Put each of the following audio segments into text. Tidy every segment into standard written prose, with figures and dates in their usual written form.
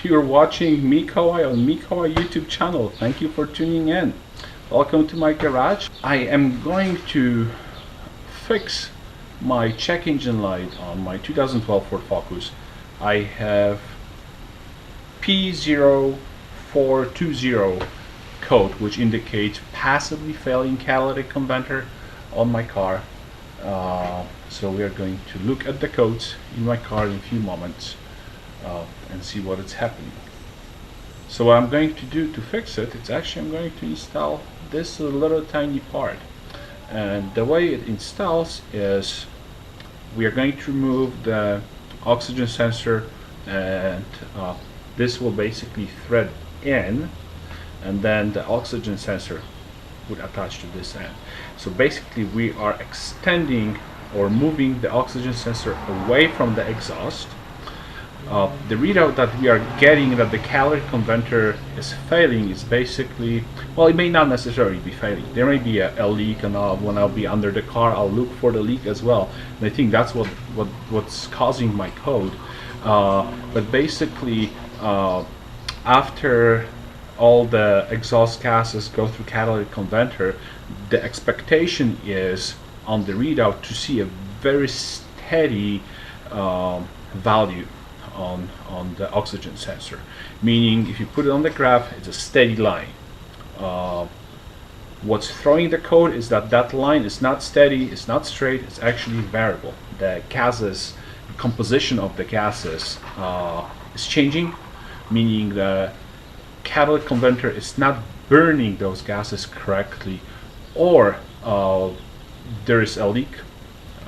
You're watching Mikawai on Mikawai YouTube channel. Thank you for tuning in. Welcome to my garage. I am going to fix my check engine light on my 2012 Ford Focus. I have P0420 code, which indicates passively failing catalytic converter on my car. So we are going to look at the codes in my car in a few moments and see what is happening. So what I'm going to do to fix it, it's actually I'm going to install this little tiny part. And the way it installs is we are going to remove the oxygen sensor, and this will basically thread in, and then the oxygen sensor would attach to this end. So basically we are extending or moving the oxygen sensor away from the exhaust. The readout that we are getting that the catalytic converter is failing is basically, well, it may not necessarily be failing. There may be a leak, and when I'll be under the car, I'll look for the leak as well. And I think that's what's causing my code. But basically, after all the exhaust gases go through catalytic converter, the expectation is on the readout to see a very steady value on the oxygen sensor, meaning if you put it on the graph, it's a steady line. What's throwing the code is that line is not steady, it's not straight, it's actually variable. The gases, the composition of the gases is changing, meaning the catalytic converter is not burning those gases correctly, or there is a leak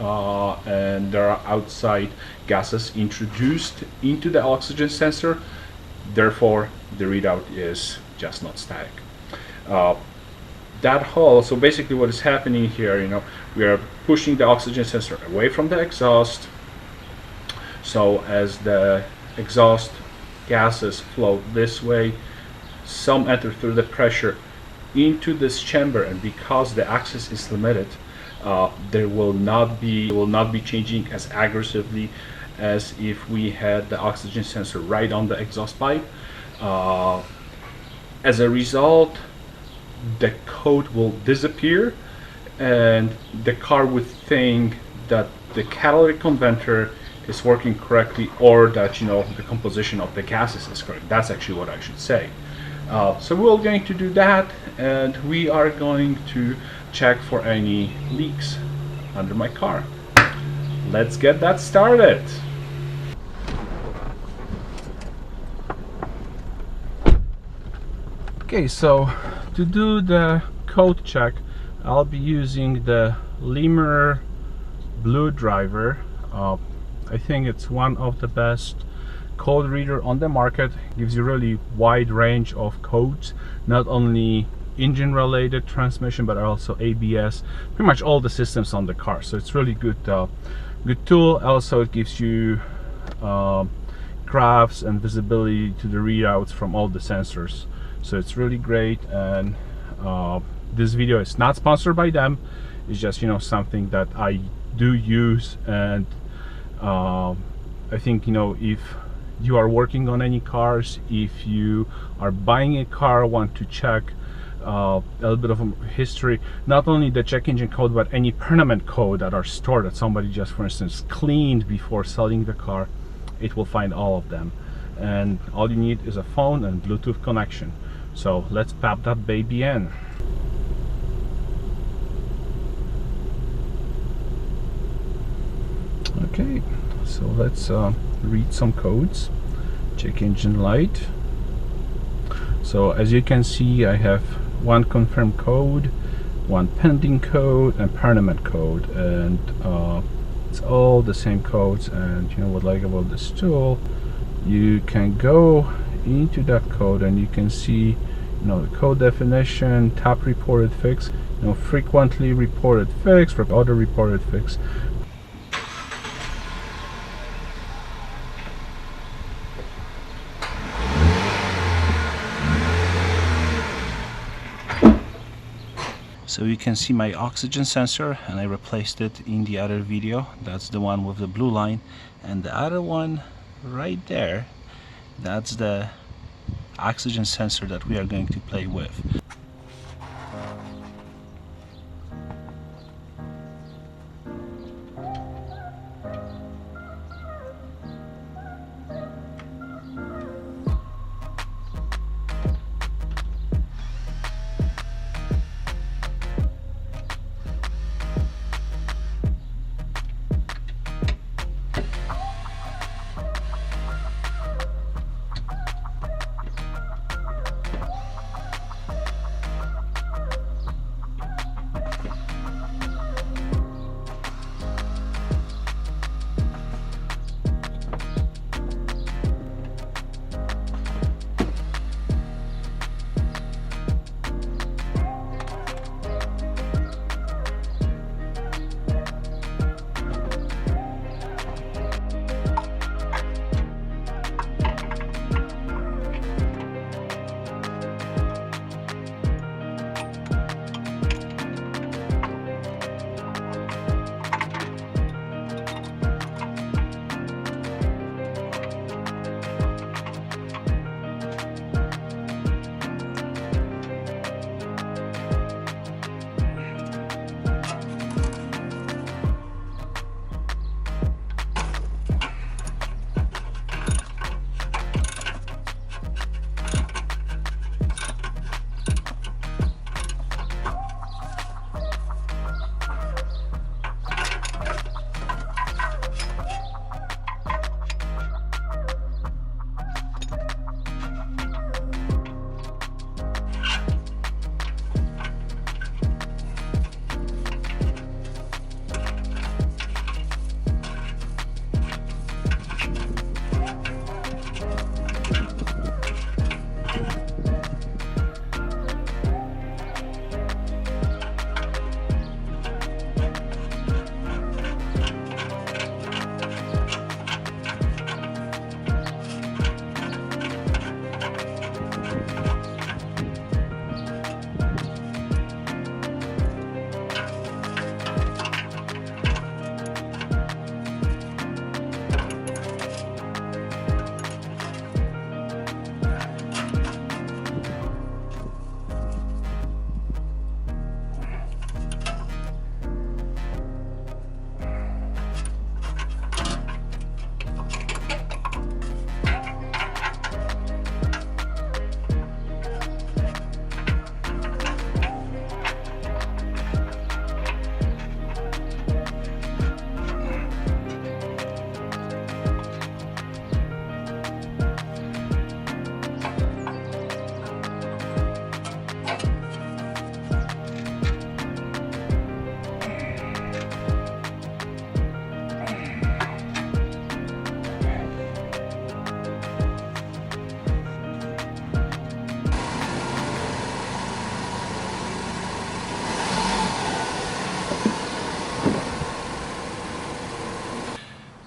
and there are outside gases introduced into the oxygen sensor. Therefore the readout is just not static. That whole, so basically what is happening here, we are pushing the oxygen sensor away from the exhaust. So as the exhaust gases flow this way, some enter through the pressure into this chamber, and because the access is limited, there will not be changing as aggressively as if we had the oxygen sensor right on the exhaust pipe. As a result, the code will disappear, and the car would think that the catalytic converter is working correctly, or that the composition of the gases is correct. That's actually what I should say. So we're going to do that, and we are going to check for any leaks under my car. Let's get that started. Okay, so to do the code check, I'll be using the Lemur BlueDriver. I think it's one of the best code reader on the market. Gives you really wide range of codes, not only engine related, transmission, but also ABS, pretty much all the systems on the car. So it's really good tool. Also it gives you graphs and visibility to the readouts from all the sensors, so it's really great. And this video is not sponsored by them, it's just something that I do use. And I think if you are working on any cars, if you are buying a car, want to check a little bit of history, not only the check engine code, but any permanent code that are stored that somebody just, for instance, cleaned before selling the car, it will find all of them. And all you need is a phone and Bluetooth connection. So let's pop that baby in. Okay, so let's read some codes. Check engine light. So as you can see, I have one confirmed code, one pending code, and permanent code, and it's all the same codes. And what I like about this tool, you can go into that code and you can see the code definition, top reported fix, frequently reported fix, for other reported fix. So you can see my oxygen sensor, and I replaced it in the other video. That's the one with the blue line, and the other one right there That's the oxygen sensor that we are going to play with.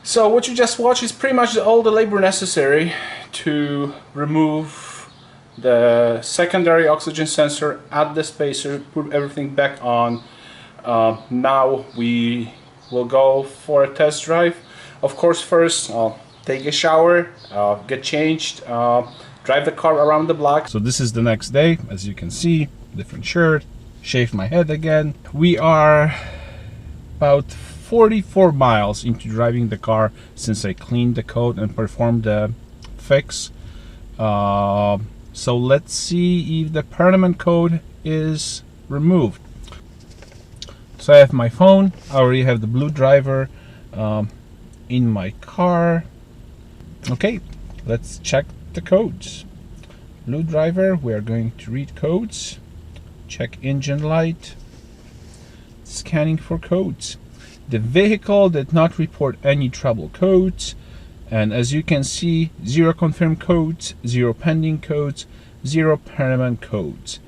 So what you just watched is pretty much all the labor necessary to remove the secondary oxygen sensor, add the spacer, put everything back on. Now we will go for a test drive. Of course, first I'll take a shower, get changed, drive the car around the block. So this is the next day. As you can see, different shirt, shaved my head again. We are about 44 miles into driving the car since I cleaned the code and performed the fix. So let's see if the permanent code is removed. So I have my phone. I already have the BlueDriver in my car. Okay, let's check the codes. BlueDriver, we are going to read codes, check engine light, scanning for codes. The vehicle did not report any trouble codes, and as you can see, 0 confirmed codes, 0 pending codes, 0 permanent codes.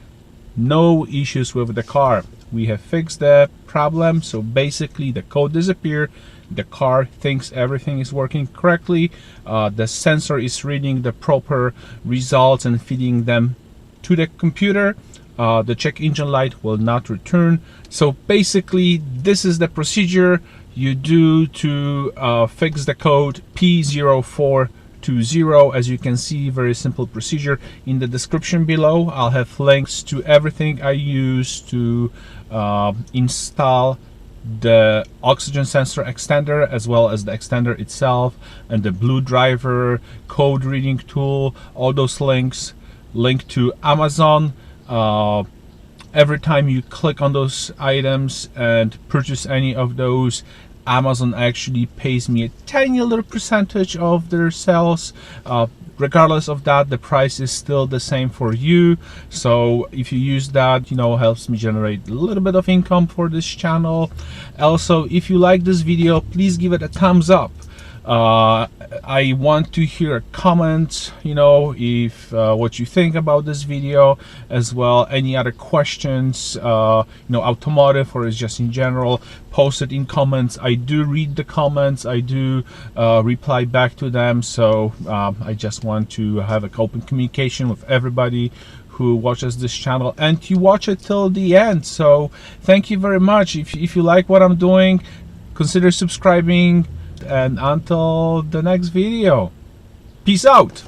No issues with the car. We have fixed the problem, so basically the code disappeared. The car thinks everything is working correctly. The sensor is reading the proper results and feeding them to the computer. The check engine light will not return. So basically this is the procedure you do to fix the code P0420. P0420. As you can see, very simple procedure. In the description below, I'll have links to everything I use to install the oxygen sensor extender, as well as the extender itself, and the BlueDriver code reading tool. All those links link to Amazon. Every time you click on those items and purchase any of those, Amazon actually pays me a tiny little percentage of their sales. Regardless of that, the price is still the same for you. So if you use that, you know, helps me generate a little bit of income for this channel. Also, if you like this video, please give it a thumbs up. I want to hear a comment, you know, if what you think about this video, as well any other questions, you know, automotive or just in general. Post it in comments. I do read the comments, I do reply back to them. So I just want to have an open communication with everybody who watches this channel, and you watch it till the end. So thank you very much. If you like what I'm doing, consider subscribing. And until the next video, peace out.